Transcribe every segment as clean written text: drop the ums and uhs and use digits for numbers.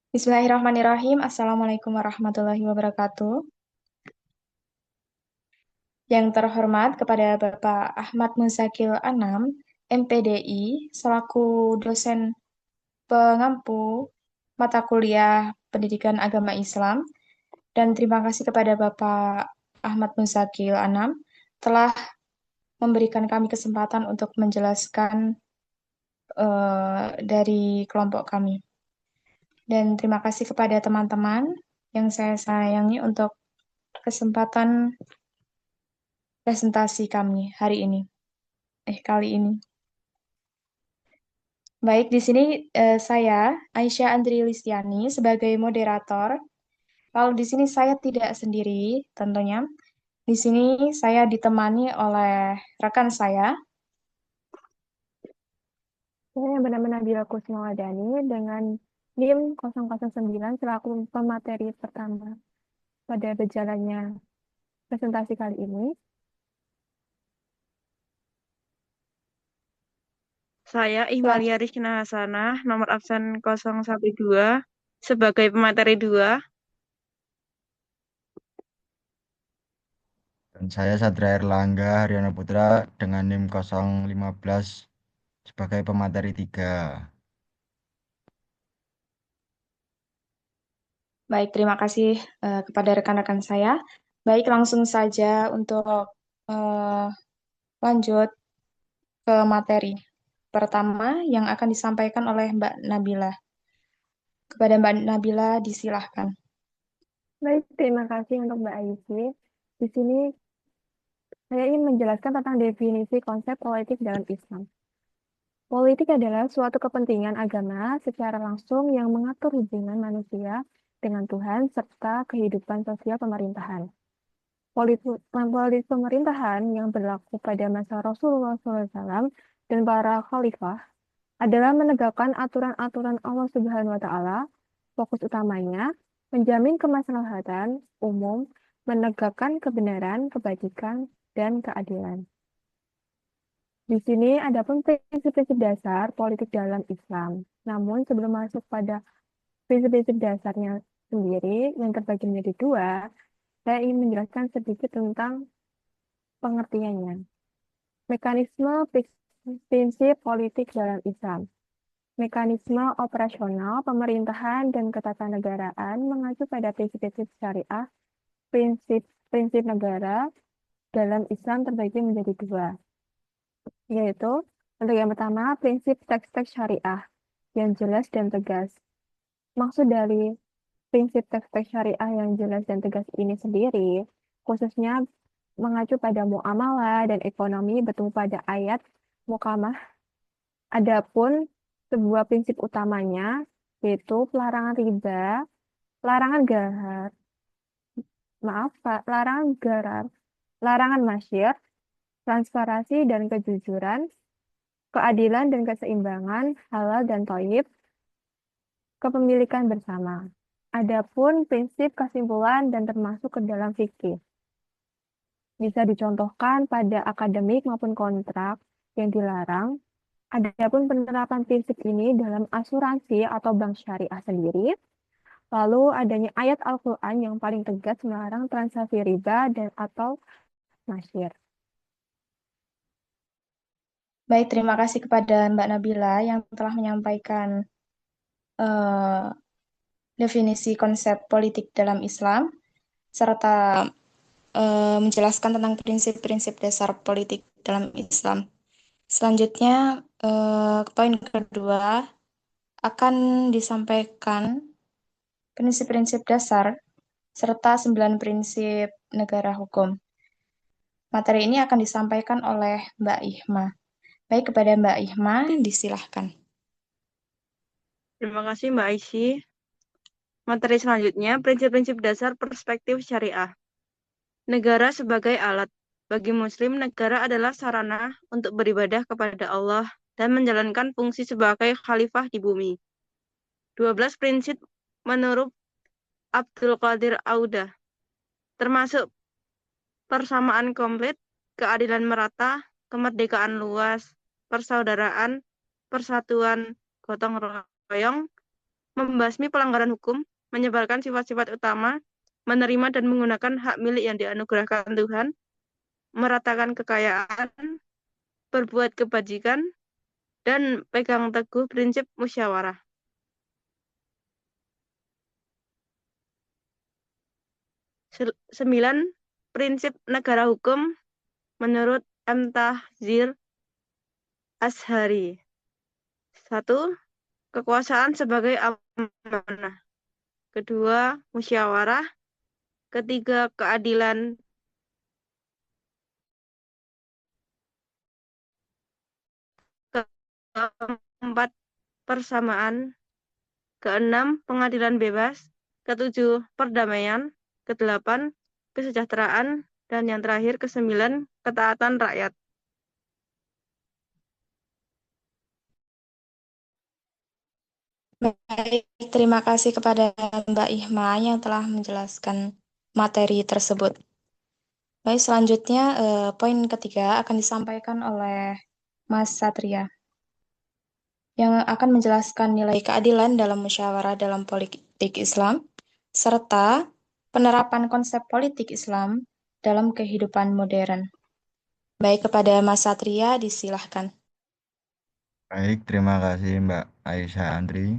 Bismillahirrahmanirrahim. Assalamualaikum warahmatullahi wabarakatuh. Yang terhormat kepada Bapak Ahmad Muzakil Anam, MPDI, selaku dosen pengampu mata kuliah Pendidikan Agama Islam, dan terima kasih kepada Bapak Ahmad Muzakil Anam telah memberikan kami kesempatan untuk menjelaskan dari kelompok kami. Dan terima kasih kepada teman-teman yang saya sayangi untuk kesempatan presentasi kami kali ini. Baik, di sini saya Aisyah Andri Listiani sebagai moderator. Lalu di sini saya tidak sendiri tentunya. Di sini saya ditemani oleh rekan saya. Saya benar-benar Nabila Kusmawadani dengan NIM 009 selaku pemateri pertama pada berjalannya presentasi kali ini. Saya Selanjutnya, Ihmalia Rizkina Hasanah, nomor absen 012, sebagai pemateri 2. Dan saya Satria Erlangga Haryono Putra dengan NIM 015 sebagai pemateri 3. baik, terima kasih kepada rekan-rekan saya. Baik, langsung saja untuk eh, lanjut ke materi pertama yang akan disampaikan oleh Mbak Nabila. Kepada Mbak Nabila disilahkan. Baik, terima kasih untuk Mbak Aisy. Di sini saya ingin menjelaskan tentang definisi konsep politik dalam Islam. Politik adalah suatu kepentingan agama secara langsung yang mengatur hubungan manusia dengan Tuhan serta kehidupan sosial pemerintahan. Politik pemerintahan yang berlaku pada masa Rasulullah SAW dan para khalifah adalah menegakkan aturan-aturan Allah Subhanahu wa taala, fokus utamanya menjamin kemaslahatan umum, menegakkan kebenaran, kebajikan, dan keadilan. Di sini ada pun prinsip-prinsip dasar politik dalam Islam. Namun sebelum masuk pada prinsip-prinsip dasarnya sendiri yang terbagi menjadi dua, saya ingin menjelaskan sedikit tentang pengertiannya. Mekanisme prinsip politik dalam Islam. Mekanisme operasional pemerintahan dan ketatanegaraan mengacu pada prinsip-prinsip syariah. Prinsip-prinsip negara dalam Islam terbagi menjadi dua, yaitu untuk yang pertama prinsip teks-teks syariah yang jelas dan tegas. Maksud dari prinsip teks-teks syariah yang jelas dan tegas ini sendiri, khususnya mengacu pada muamalah dan ekonomi bertumpu pada ayat mukamah. Adapun sebuah prinsip utamanya yaitu pelarangan riba, larangan gahar, maaf Pak, larangan garar, larangan masyir, transparansi dan kejujuran, keadilan dan keseimbangan, halal dan thayyib, kepemilikan bersama. Adapun prinsip kesimpulan dan termasuk ke dalam fikih. Bisa dicontohkan pada akademik maupun kontrak yang dilarang. Adapun penerapan prinsip ini dalam asuransi atau bank syariah sendiri. Lalu adanya ayat Al-Quran yang paling tegas melarang transaksi riba dan atau masyir. Baik, terima kasih kepada Mbak Nabila yang telah menyampaikan eh, definisi konsep politik dalam Islam, serta menjelaskan tentang prinsip-prinsip dasar politik dalam Islam. Selanjutnya, poin kedua akan disampaikan prinsip-prinsip dasar serta 9 prinsip negara hukum. Materi ini akan disampaikan oleh Mbak Ihma. Baik, kepada Mbak Ihma, disilahkan. Terima kasih Mbak Aisy. Materi selanjutnya, prinsip-prinsip dasar perspektif syariah. Negara sebagai alat. Bagi Muslim, negara adalah sarana untuk beribadah kepada Allah dan menjalankan fungsi sebagai khalifah di bumi. 12 prinsip menurut Abdul Qadir Auda, termasuk persamaan komplit, keadilan merata, kemerdekaan luas, persaudaraan, persatuan gotong royong, membasmi pelanggaran hukum, menyebarkan sifat-sifat utama, menerima dan menggunakan hak milik yang dianugerahkan Tuhan, meratakan kekayaan, berbuat kebajikan, dan pegang teguh prinsip musyawarah. Sembilan, prinsip negara hukum menurut M. Tahzir Ashari. 1. Kekuasaan sebagai amanah. 2. Musyawarah. 3. Keadilan. 4. Persamaan. 6. Pengadilan bebas. 7. Perdamaian. 8. Kesejahteraan. Dan yang terakhir, 9. Ketaatan rakyat. Baik, terima kasih kepada Mbak Ihma yang telah menjelaskan materi tersebut. Baik, selanjutnya poin ketiga akan disampaikan oleh Mas Satria yang akan menjelaskan nilai keadilan dalam musyawarah dalam politik Islam serta penerapan konsep politik Islam dalam kehidupan modern. Baik, kepada Mas Satria disilahkan. Baik, terima kasih Mbak Aisyah Andri.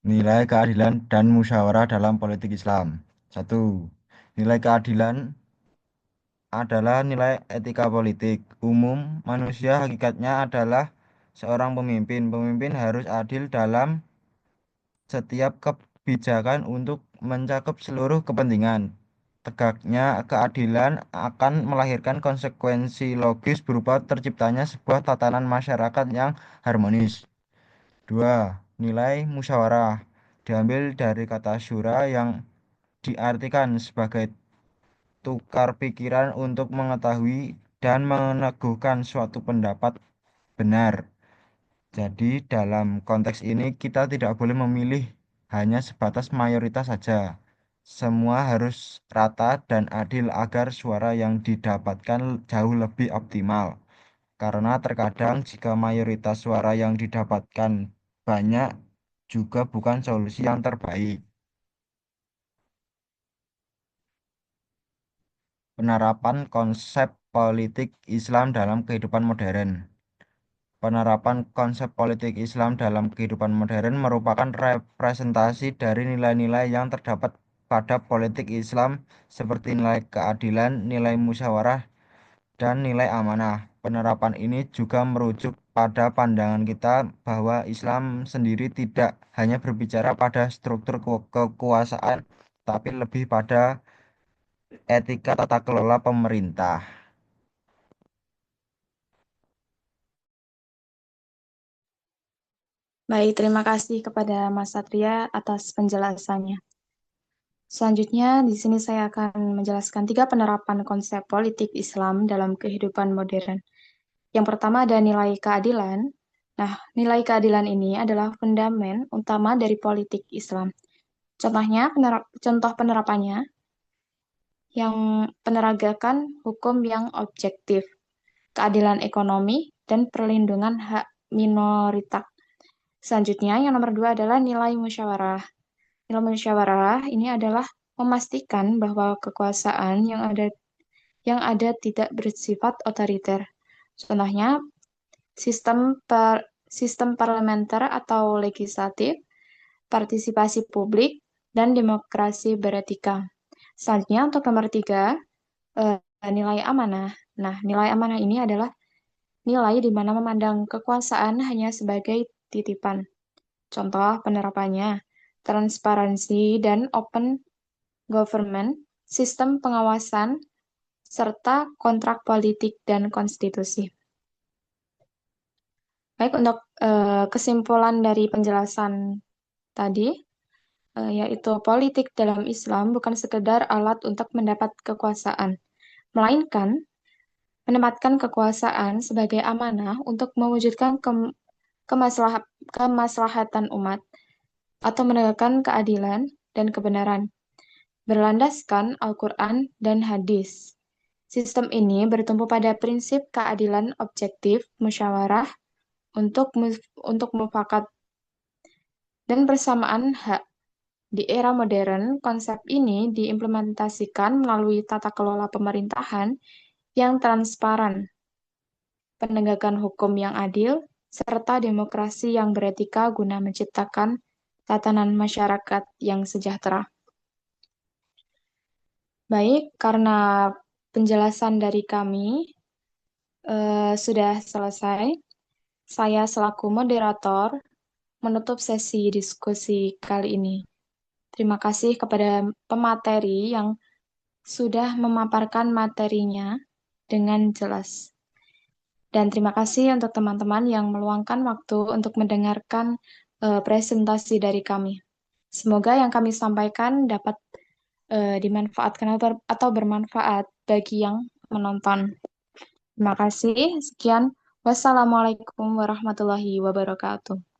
Nilai keadilan dan musyawarah dalam politik Islam. 1. Nilai keadilan adalah nilai etika politik umum. Manusia hakikatnya adalah seorang pemimpin. Pemimpin harus adil dalam setiap kebijakan untuk mencakup seluruh kepentingan. Tegaknya keadilan akan melahirkan konsekuensi logis berupa terciptanya sebuah tatanan masyarakat yang harmonis. 2. Nilai musyawarah diambil dari kata syura yang diartikan sebagai tukar pikiran untuk mengetahui dan meneguhkan suatu pendapat benar. Jadi dalam konteks ini kita tidak boleh memilih hanya sebatas mayoritas saja. Semua harus rata dan adil agar suara yang didapatkan jauh lebih optimal. Karena terkadang jika mayoritas suara yang didapatkan banyak juga bukan solusi yang terbaik. Penerapan konsep politik Islam dalam kehidupan modern. Penerapan konsep politik Islam dalam kehidupan modern merupakan representasi dari nilai-nilai yang terdapat pada politik Islam seperti nilai keadilan, nilai musyawarah, dan nilai amanah. Penerapan ini juga merujuk pada pandangan kita bahwa Islam sendiri tidak hanya berbicara pada struktur kekuasaan, tapi lebih pada etika tata kelola pemerintah. Baik, terima kasih kepada Mas Satria atas penjelasannya. Selanjutnya, di sini saya akan menjelaskan 3 penerapan konsep politik Islam dalam kehidupan modern. Yang pertama ada nilai keadilan. Nah, nilai keadilan ini adalah fundamen utama dari politik Islam. Contohnya, contoh penerapannya yang penegakan hukum yang objektif, keadilan ekonomi, dan perlindungan hak minoritas. Selanjutnya, yang nomor 2 adalah nilai musyawarah. Nilai musyawarah ini adalah memastikan bahwa kekuasaan yang ada tidak bersifat otoriter. Contohnya, sistem parlementer atau legislatif, partisipasi publik, dan demokrasi beretika. Selanjutnya, untuk nomor 3, nilai amanah. Nah, nilai amanah ini adalah nilai di mana memandang kekuasaan hanya sebagai titipan. Contoh penerapannya, transparansi dan open government, sistem pengawasan, serta kontrak politik dan konstitusi. Baik, untuk kesimpulan dari penjelasan tadi, yaitu politik dalam Islam bukan sekedar alat untuk mendapat kekuasaan, melainkan menempatkan kekuasaan sebagai amanah untuk mewujudkan kemaslahatan umat atau menegakkan keadilan dan kebenaran, berlandaskan Al-Quran dan hadis. Sistem ini bertumpu pada prinsip keadilan objektif, musyawarah, untuk mufakat dan persamaan hak. Di era modern, konsep ini diimplementasikan melalui tata kelola pemerintahan yang transparan, penegakan hukum yang adil, serta demokrasi yang beretika guna menciptakan tatanan masyarakat yang sejahtera. Baik, karena penjelasan dari kami sudah selesai, saya selaku moderator menutup sesi diskusi kali ini. Terima kasih kepada pemateri yang sudah memaparkan materinya dengan jelas. Dan terima kasih untuk teman-teman yang meluangkan waktu untuk mendengarkan presentasi dari kami. Semoga yang kami sampaikan dapat dimanfaatkan atau bermanfaat bagi yang menonton. Terima kasih. Sekian. Wassalamualaikum warahmatullahi wabarakatuh.